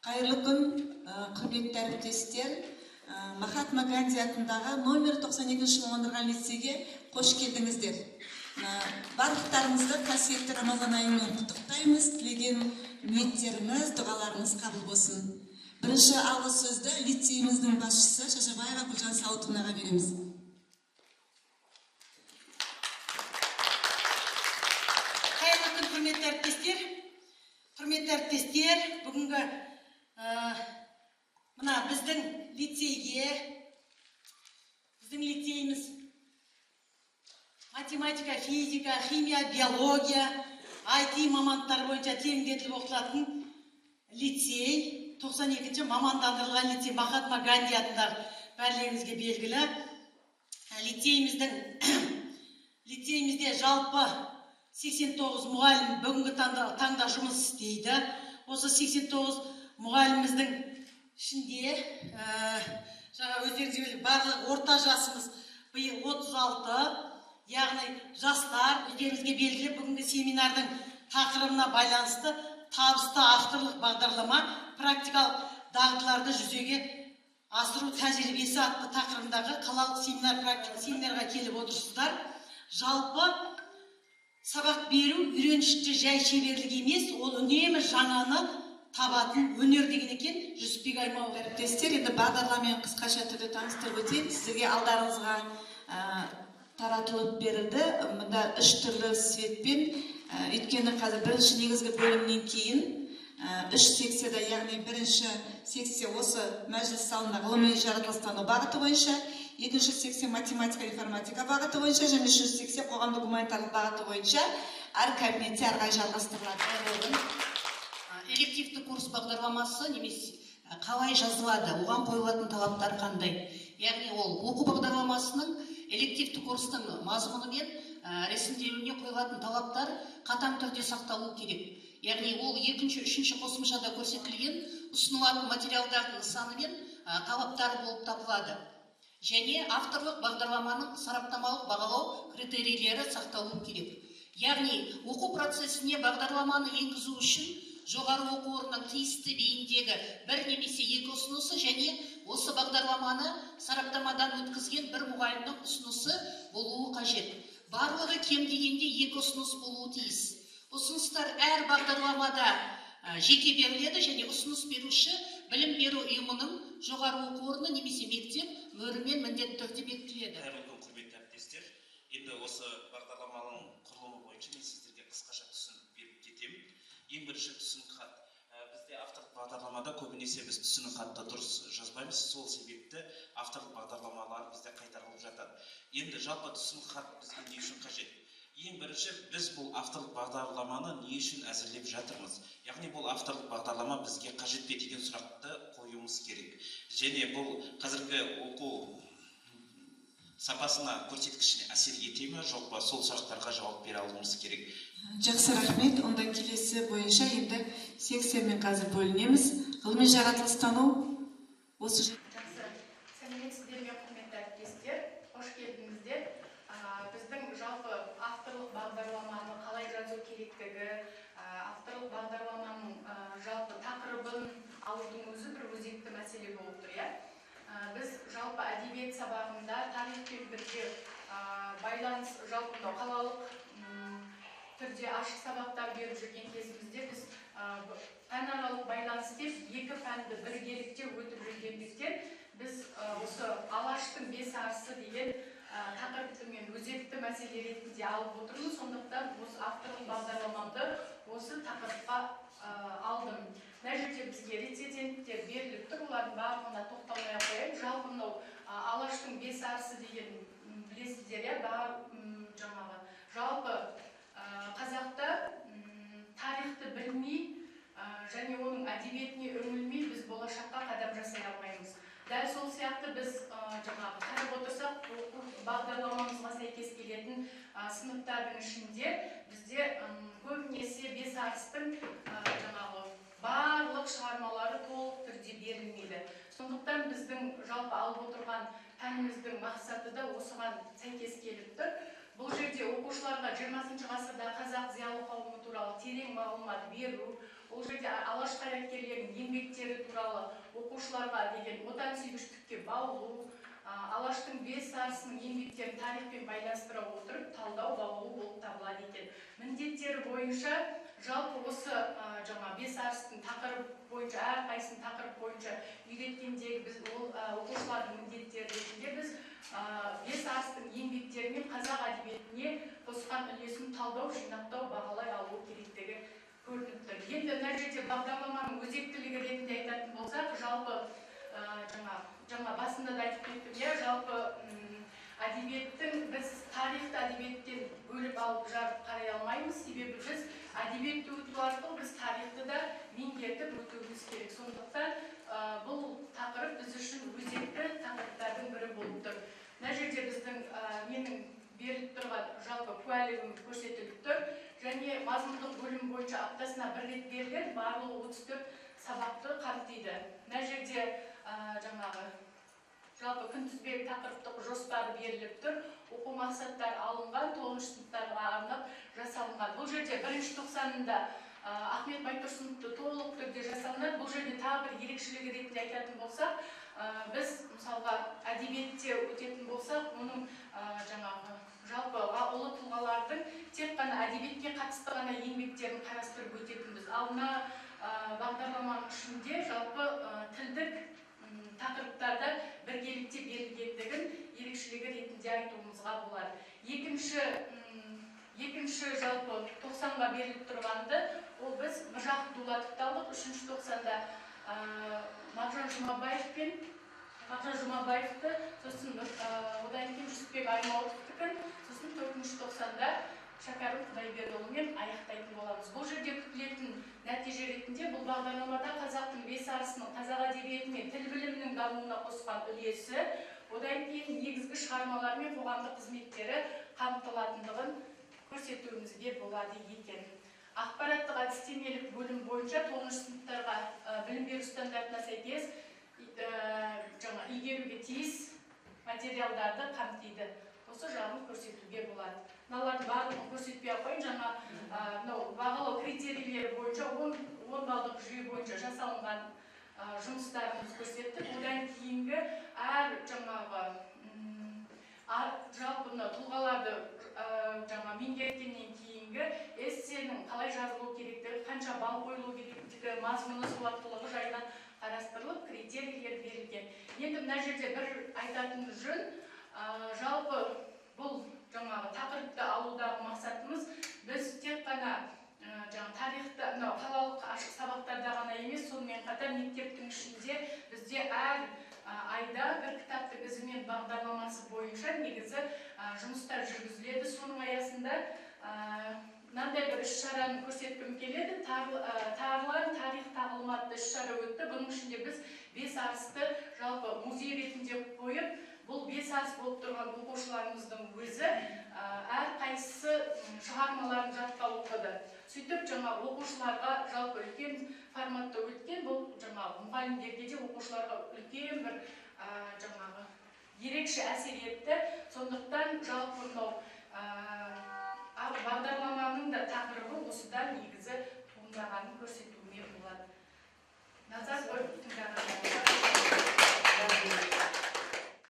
Қайырлы күн, құрметті әріптестер. Махатма Ганди атындағы номер 92-ші мамандырған лицейге қош келдіңіздер. Барлықтарыңызды қасиетті Рамазан айымен құттықтаймыз. Тілеген ниеттеріңіз, дұғаларыңыз қабыл болсын. Бірінші алғы сөзді лицейіміздің басшысы Шашабаева Гүлжан Сауытовнаға береміз. Қайырлы күн, құрметті әріптестер. Құрметті әріптестер, бүгінгі мына біздің лицейіміз математика, физика, химия, биология, IT мамандықтары бойынша тереңдетіліп оқытылатын лицей, 92-ші мамандандырылған лицей Махатма Ганди атындағы барлығыңызге белгілі. Лицейімізде жалпы 89 мұғалім бүгінгі таңда жұмыс істейді. Осы 89 мұғаліміміздің ішінде жаңа өздеріңізге барлық орта жасымыз биыл 36, яғни жастар өздеріңізге белгілі бүгінгі семинардың тақырыбына байланысты табысты авторлық бағдарлама практикалық дағдыларды жүзеге асыру тәжірибесі атты тақырыбындағы қалалық семинарға келіп отырсыздар. Жалпы сабақ беру үйреншікті жай шеберлік емес, ол үнемі жаңаны табатын өнер деген екен. Жүсіпбек Аймауов әріптестер, енді бағдарламамен қысқаша түрде таныстырып өтейін. Сіздерге алдарыңызға таратылып берілді. Мұнда 3 түрлі светпен, өйткені қазір бірінші негізгі бөлімнен кейін 3 секцияда, яғни бірінші секция осы мәжіліс залында ғылыми жаратылыстану бағыты бойынша, екінші секция математика, информатика бағыты бойынша, және үшінші секция қоғамдық гуманитарлық бағыты бойынша әр кабинетте әрқай жалғастырылады. Элективті курс бағдарламасы немесе қалай жазылады, оған қойылатын талаптар қандай? Яғни ол оқу бағдарламасының элективті курстың мазмұны мен рәсімделуіне қойылатын талаптар қатаң түрде сақталуы керек. Яғни ол екінші, үшінші қосымшада көрсетілген ұсынылатын материалдардың саны мен талаптары болып табылады. Және авторлық бағдарламаның сараптамалық бағалау критерийлері сақталуы керек. Яғни оқу процесіне бағдарламаны енгізу үшін жоғары оқу орнының тиісті бейіндегі бір немесе екі ұсынысы және осы бағдарламаны сараптамадан өткізген бір мұғалімнің ұсынысы болуы қажет. Барлығы кем дегенде 2 ұсыныс болуы тиіс. Ұсыныстар әр бағдарламада жеке беріледі және ұсыныс беруші білім беру ұйымының жоғары оқу орны немесе мектеп мөрімен міндетті түрде бекітіледі. Қайырлы күн, құрметті әріптестер. Енді осы бағдарламаның құрылымы бойынша мен сіздерге қысқаша түсінік беріп кетемін. Ең бірінші түсінік хат. Бізде авторлық бағдарламада көбінесе біз түсінік хатты дұрыс жазбаймыз. Сол себепті авторлық бағдарламалар бізде қайтарылып жатады. Енді жалпы түсінік хат бізге не үшін қажет? Ең бірінші біз бұл авторлық бағдарламаны не үшін әзірлеп жатырмыз? Яғни бұл авторлық бағдарлама бізге қажет пе деген сұрақты қоюымыз керек. Және бұл қазіргі оқу сапасына көрсеткішіне әсер ете ме, жоқ па, сол сұрақтарға жауап бере алуымыз керек. Жақсы, рахмет. Онда келесі бойынша енді секциямен қазір бөлінеміз. Ғылыми жаратылыстану осы жақсы. Сәлеметсіздер ме, құрметті әріптестер, қош келдіңіздер. Біздің жалпы авторлық бағдарламаны қалай жазу керектігі, авторлық бағдарламаның жалпы тақырыбын алудың өзі бір өзекті мәселе болып тұр, иә. Біз жалпы әдебиет сабағында тарихпен бірге байланыс жалпы қалалық түрде ашық сабақтар беріп жүрген кезімізде біз пәнаралық байланыс деп 2 пәнді біргелікте өтіп жүргендіктен біз осы Алаштың 5 арысы деген тақырыпты мен өзекті мәселе ретінде алып отырмыз. Сондықтан осы авторлық бағдарламамды осы тақырыпқа алдым. Мына жерде бізге рецензенттер беріліп тұр, олардың барлығына тоқталмай ақ қояйын. Жалпы мынау Алаштың 5 арысы деген білесіздер, жаңағы жалпы қазақта тарихты білмей және оның әдебиетіне үңілмей біз болашаққа қадам жасай алмаймыз. Дәл сол сияқты біз жаңағы қарап отырсақ, бағдарламамызға сәйкес келетін сыныптардың ішінде бізде көбінесе 5 арыстың жаңағы барлық шығармалары толық түрде берілмейді. Сондықтан біздің жалпы алып отырған пәніміздің мақсаты да осыған сәйкес келіп тұр. Бұл жерде оқушыларға 20 ғасырда қазақ зиялы қауымы туралы терең мағлұмат беру, ол жерде Алаш қайраткерлерінің еңбектерін оқушыларға деген отансүйгіштікке баулу, Алаштың бес арысының еңбектерін тарихпен байланыстыра отырып талдау баулу болып табылады екен. Міндеттері бойынша жалпы осы бес арыстың тақырып бойынша, әрқайсының тақырып бойынша үйреткендегі біз оқушылардың міндеттері ретінде біз бес арыстың еңбектері мен қазақ әдебиетіне қосқан үлесін талдау, жинақтау, бағалай алу керектігі көрініп тұр. Енді мына жерде бағдарламаның өзектілігі ретінде айтатын болсақ, жалпы жаңа басында да айтып кеттім, жалпы әдебиеттің біз тарихты әдебиеттен бөліп алып жарып қарай алмаймыз, себебі біз әдебиетті өту арқылы біз тарихты да меңгертіп өтуіміз керек. Сондықтан бұл тақырып біз үшін өзекті тақырыптардың бірі болып тұр. Мына жерде біздің менің беріліп тұрған жалпы куәлігім көрсетіліп тұр, және мазмұндық бөлім бойынша аптасына бір рет берілген, барлығы 34 сабақты қамтиды. Мына жерде жалпы күнтізбелік тақырыптық жоспары беріліп тұр, оқу мақсаттары алынған, 9 сыныптарға арнап жасалынған. Бұл жерде 1-ші тоқсанында Ахмет Байтұрсыновты толық түрде жасалынады. Бұл жерде тағы бір ерекшелігі ретінде айтатын болсақ, біз мысалға әдебиетте өтетін болсақ, оның жалпы ұлы тұлғалардың тек қана әдебиетке қатысты ғана еңбектерін қарастырып өтетінбіз. Ал мына бағдарламаның ішінде жалпы тілдік тақырыптарда біргелікте берілгендігін ерекшелігі ретінде айтуымызға болады. Екінші жалпы 90-ға беріліп тұрғанды, ол біз Міржақып Дулатовты алдық. 3-ші 90-да Мағжан Жұмабаевты, сосын одан кейін Жүсіпбек Аймауытовтікін, сосын 4-ші 90-да Шәкәрім Құдайбердіұлымен аяқтайтын боламыз. Бұл жерде күтілетін нәтиже ретінде бұл бағдарламада қазақтың бес арысының қазақ әдебиеті мен тіл білімінің дамуына қосқан үлесі, одан кейін негізгі шығармалар мен қоғамдық қызметтері қамтылатындығын көрсетуімізге болады екен. Ақпараттық әдістемелік бөлім бойынша 9 сыныптарға білім беру стандартына сәйкес игеруге тиіс материалдарды қамтиды. Осы жағын көрсетуге болады. Мыналардың барлығын көрсетпей қойын, бағалау критерийлері бойынша 10 балдық жүйе бойынша жасалынған жұмыстарымыз көрсеттік. Одан кейінгі жалпы тұлғаларды меңгерткеннен кейінгі эссенің қалай жазылу керектігі, қанша балл қойылу керектігі, мазмұны, сауаттылығы жайына қарастырылып, критерийлер берілген. Енді мына жерде бір айтатын жөн, жалпы бұл тақырыпты алудағы мақсатымыз біз тек қана тарихта, қалалық ашық сабақтарда ғана емес, сонымен қатар мектептің ішінде бізде әр айда бір кітаптың ізімен бағдарламасы бойынша негізі жұмыстар жүргізіледі. Соның аясында мынандай бір іс-шараны көрсеткім келеді. Тағылан тарих тағылыматты іс-шара өтті. Бұның ішінде біз бес арысты жалпы музей ретінде қойып, бұл бес арыс болып тұрған оқушыларымыздың өзі әрқайсысы шығармаларын жатқа оқыды. Сөйтіп оқушыларға жалпы үлкен форматта өткен, бұл мұғалімдерге де оқушыларға үлкен бір ерекше әсер етті. Сондықтан жалпы бағдарламаның да тақырыбы осыдан негізі туындағанын көрсету